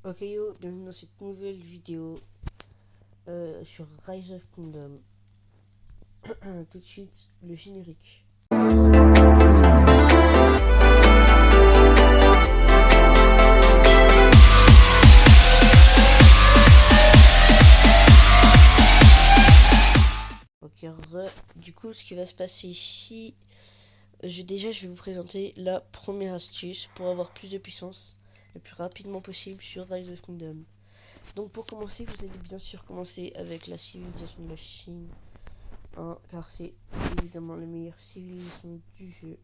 Ok yo, bienvenue dans cette nouvelle vidéo sur Rise of Kingdom. Tout de suite, le générique. Ok, du coup, ce qui va se passer ici, je vais vous présenter la première astuce pour avoir plus de puissance le plus rapidement possible sur Rise of Kingdom. Donc pour commencer, vous allez bien sûr commencer avec la civilisation de la Chine, hein, car c'est évidemment la meilleure civilisation du jeu.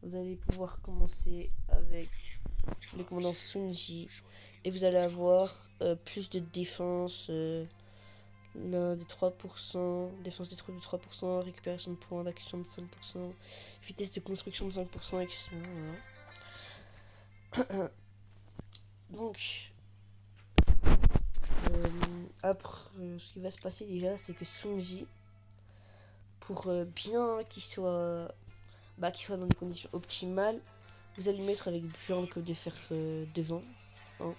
Vous allez pouvoir commencer avec le commandant Sun Ji et vous allez avoir plus de défense, l'un des 3%, défense des troupes de 3%, récupération de points d'action de 5%, vitesse de construction de 5%, etc. Voilà. Donc, après, ce qui va se passer déjà, c'est que Sun Ji, pour bien qu'il soit dans des conditions optimales, vous allez le mettre avec Bjorn que de faire devant. Hein.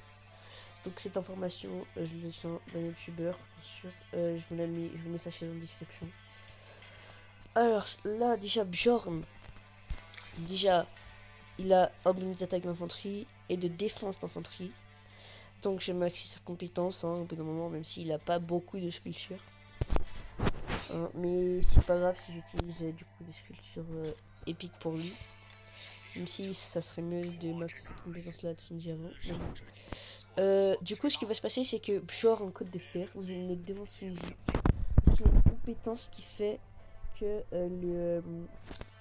Donc cette information, je l'ai sur d'un youtubeur, bien sûr. Je vous mets sa chaîne en description. Alors là, déjà Bjorn, déjà, il a un bonus d'attaque d'infanterie et de défense d'infanterie. Donc je maxi sa compétence, hein, au bout d'un moment, même s'il n'a pas beaucoup de sculptures. Hein, mais c'est pas grave si j'utilise du coup des sculptures épiques pour lui. Même si ça serait mieux de max cette compétence là de Sun Ji avant. Du coup, ce qui va se passer, c'est que Bjorn en code de fer, vous allez le mettre devant Sun Ji. Parce qu'il a une compétence qui fait que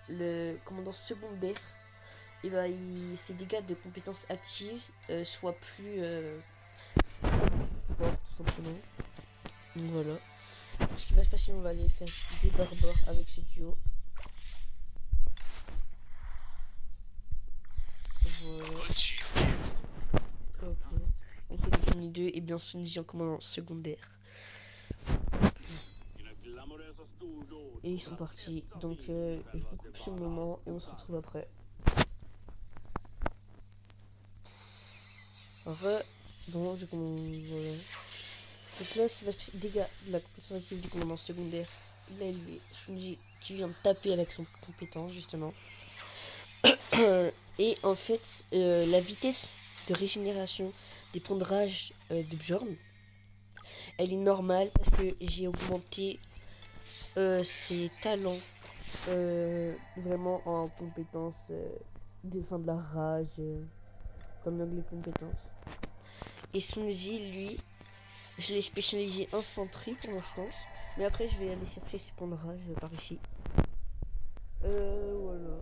le commandant secondaire, et bah, ses dégâts de compétences actives soient plus forts, tout simplement. Donc voilà. Ce qui va se passer, on va aller faire des barbares avec ce duo. Voilà. Okay. On fait des tournées 2 et bien Sun Ji en commandant secondaire. Et ils sont partis. Donc je vous coupe ce moment et on se retrouve après. Bon, je commence. Voilà. Donc là, ce qui va se passer, dégâts de la compétence active du commandant secondaire. Il a élevé Sun Ji qui vient de taper avec son compétence, justement. Et en fait, la vitesse de régénération des points de rage de Bjorn, elle est normale parce que j'ai augmenté ses talents vraiment en compétences de la rage, comme les compétences. Et Sun Ji, lui, je l'ai spécialisé infanterie pour l'instant. Mais après, je vais aller chercher ses points de rage par ici. Voilà.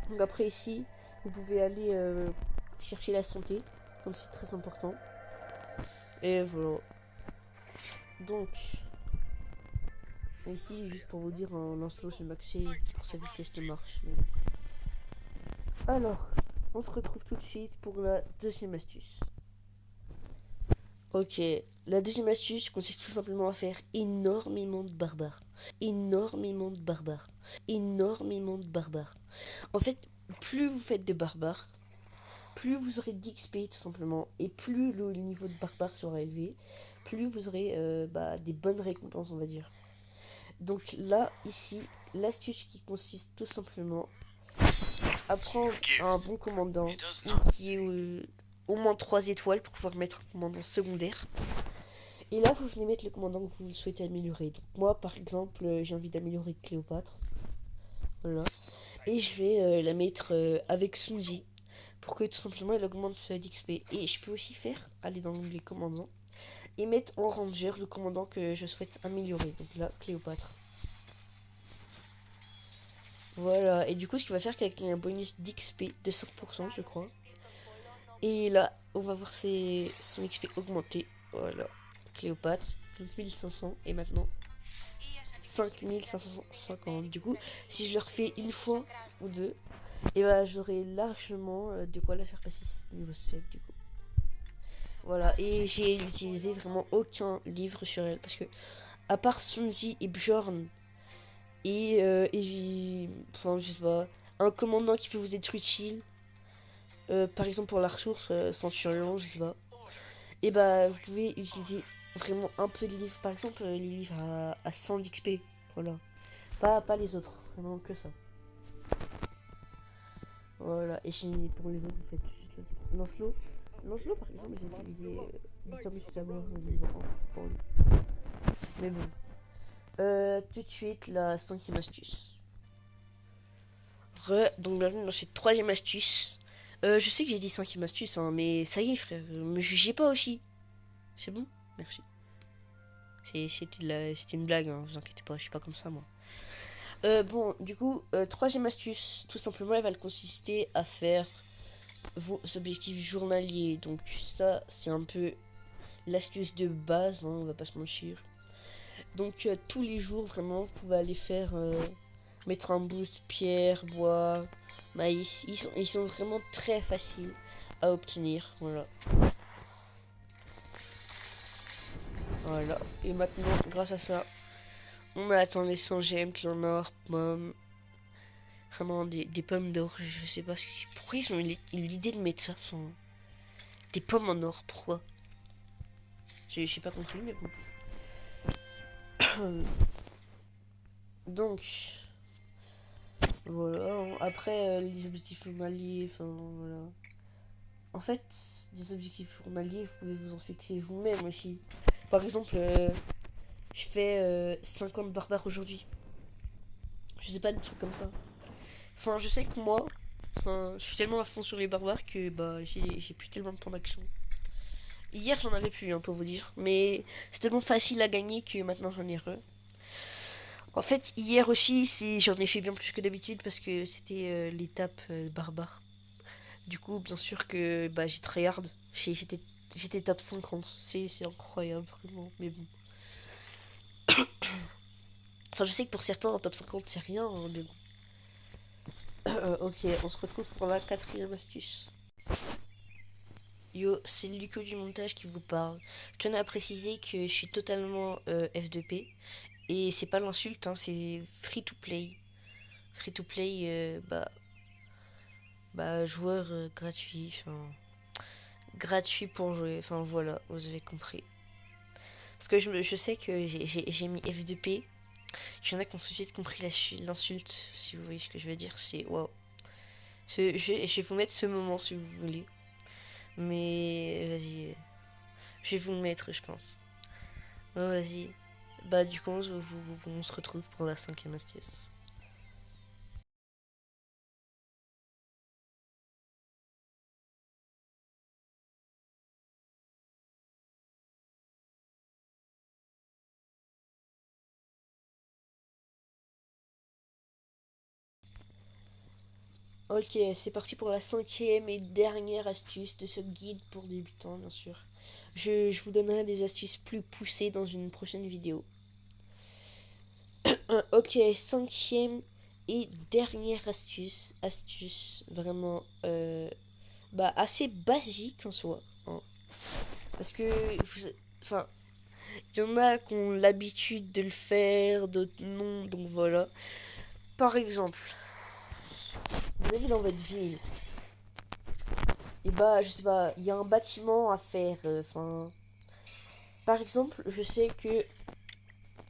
Donc après ici, vous pouvez aller chercher la santé, comme c'est très important. Et voilà. Donc, ici, juste pour vous dire, en instant, je vais maxer pour sa vitesse de marche. Mais... Alors, on se retrouve tout de suite pour la deuxième astuce. Ok, la deuxième astuce consiste tout simplement à faire énormément de barbares. Énormément de barbares. Énormément de barbares. En fait, plus vous faites de barbares, plus vous aurez d'XP tout simplement. Et plus le niveau de barbare sera élevé, plus vous aurez des bonnes récompenses, on va dire. Donc là, ici, l'astuce qui consiste tout simplement à prendre un bon commandant qui est au moins 3 étoiles pour pouvoir mettre un commandant secondaire. Et là, vous venez mettre le commandant que vous souhaitez améliorer. Donc moi, par exemple, j'ai envie d'améliorer Cléopâtre. Voilà. Et je vais la mettre avec Sun Ji pour que tout simplement elle augmente d'XP. Et je peux aussi faire, aller dans les commandants et mettre en ranger le commandant que je souhaite améliorer. Donc là, Cléopâtre. Voilà. Et du coup, ce qui va faire qu'avec un bonus d'XP de 5%, je crois. Et là, on va voir son XP augmenter. Voilà. Cléopâtre, 4500 et maintenant 5550. Du coup, si je le refais une fois ou deux, et bah j'aurai largement de quoi la faire passer niveau 7 du coup. Voilà, et j'ai utilisé vraiment aucun livre sur elle parce que, à part Sun Ji et Bjorn, enfin, je sais pas, un commandant qui peut vous être utile, par exemple pour la ressource, Centurion, je sais pas. Et bah vous pouvez utiliser vraiment un peu de livres. Par exemple, les livres à 100 d'XP. Voilà. Pas les autres. Vraiment que ça. Voilà. Et si pour les autres, vous faites juste le Lancelot. Lancelot, par exemple, j'ai utilisé Thomas d'abord pour lui. Mais bon. Tout de suite, la cinquième astuce. Donc bienvenue dans cette troisième astuce. Je sais que j'ai dit cinquième astuce, hein, mais ça y est, frère, me jugez pas aussi. C'est bon? Merci. C'était une blague, hein, vous inquiétez pas, je suis pas comme ça, moi. Bon, du coup, troisième astuce, tout simplement, elle va consister à faire vos objectifs journaliers. Donc ça, c'est un peu l'astuce de base, hein, on va pas se mentir. Donc tous les jours, vraiment, vous pouvez aller faire... mettre un boost pierre, bois, maïs. Ils sont vraiment très faciles à obtenir. Voilà. Voilà. Et maintenant, grâce à ça, on a atteint les 100 gemmes, en or, pommes. Vraiment des pommes d'or. Je sais pas pourquoi ils ont eu l'idée de mettre ça. Des pommes en or. Pourquoi? J'ai pas compris, mais bon. Donc, voilà. Après, les objectifs journaliers, enfin, voilà. En fait, des objectifs journaliers, vous pouvez vous en fixer vous-même aussi. Par exemple, je fais 50 barbares aujourd'hui. Je sais pas, des trucs comme ça. Enfin, je sais que moi, enfin, je suis tellement à fond sur les barbares que bah j'ai plus tellement de points d'action. Hier, j'en avais plus, hein, pour vous dire. Mais c'est tellement facile à gagner que maintenant j'en ai re. En fait, hier aussi, j'en ai fait bien plus que d'habitude parce que c'était l'étape barbare. Du coup, bien sûr que bah, j'ai tryhard. J'étais top 50. C'est incroyable, vraiment. Mais bon. Enfin, je sais que pour certains, un top 50, c'est rien. Hein, mais bon. Ok, on se retrouve pour la quatrième astuce. Yo, c'est Luco du montage qui vous parle. Je tenais à préciser que je suis totalement F2P. Et c'est pas l'insulte, hein, c'est free to play. Free to play, joueur gratuit. Enfin, gratuit pour jouer. Enfin, voilà, vous avez compris. Parce que je sais que j'ai mis F2P. Il y en a qui ont tout de suite compris l'insulte, si vous voyez ce que je veux dire. C'est waouh. Je vais vous mettre ce moment si vous voulez. Mais vas-y. Je vais vous le mettre, je pense. Non, vas-y. Bah, du coup, on se retrouve pour la cinquième astuce. Ok, c'est parti pour la cinquième et dernière astuce de ce guide pour débutants, bien sûr. Je vous donnerai des astuces plus poussées dans une prochaine vidéo. Ok, cinquième et dernière astuce. Astuce vraiment assez basique en soi. Hein. Parce que, enfin, il y en a qui ont l'habitude de le faire, d'autres non, donc voilà. Par exemple, vous avez dans votre ville, et bah, je sais pas, il y a un bâtiment à faire. Enfin, par exemple, je sais que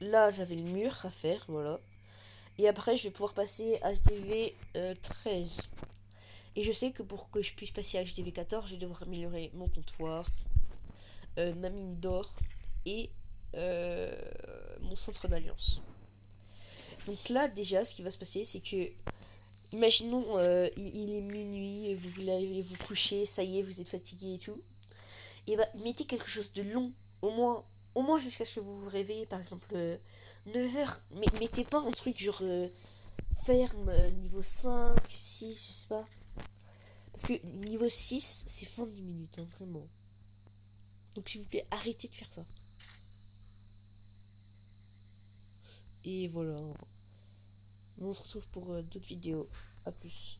là, j'avais le mur à faire, voilà. Et après, je vais pouvoir passer HDV 13. Et je sais que pour que je puisse passer HDV 14, je vais devoir améliorer mon comptoir, ma mine d'or et mon centre d'alliance. Donc là, déjà, ce qui va se passer, c'est que, imaginons, il est minuit, vous voulez aller vous coucher, ça y est, vous êtes fatigué et tout. Et bah, mettez quelque chose de long, au moins jusqu'à ce que vous vous réveillez, par exemple 9 heures. Mais mettez pas un truc genre ferme, niveau 5, 6, je sais pas. Parce que niveau 6, c'est fin de 10 minutes, hein, vraiment. Donc s'il vous plaît, arrêtez de faire ça. Et voilà. On se retrouve pour d'autres vidéos. A plus.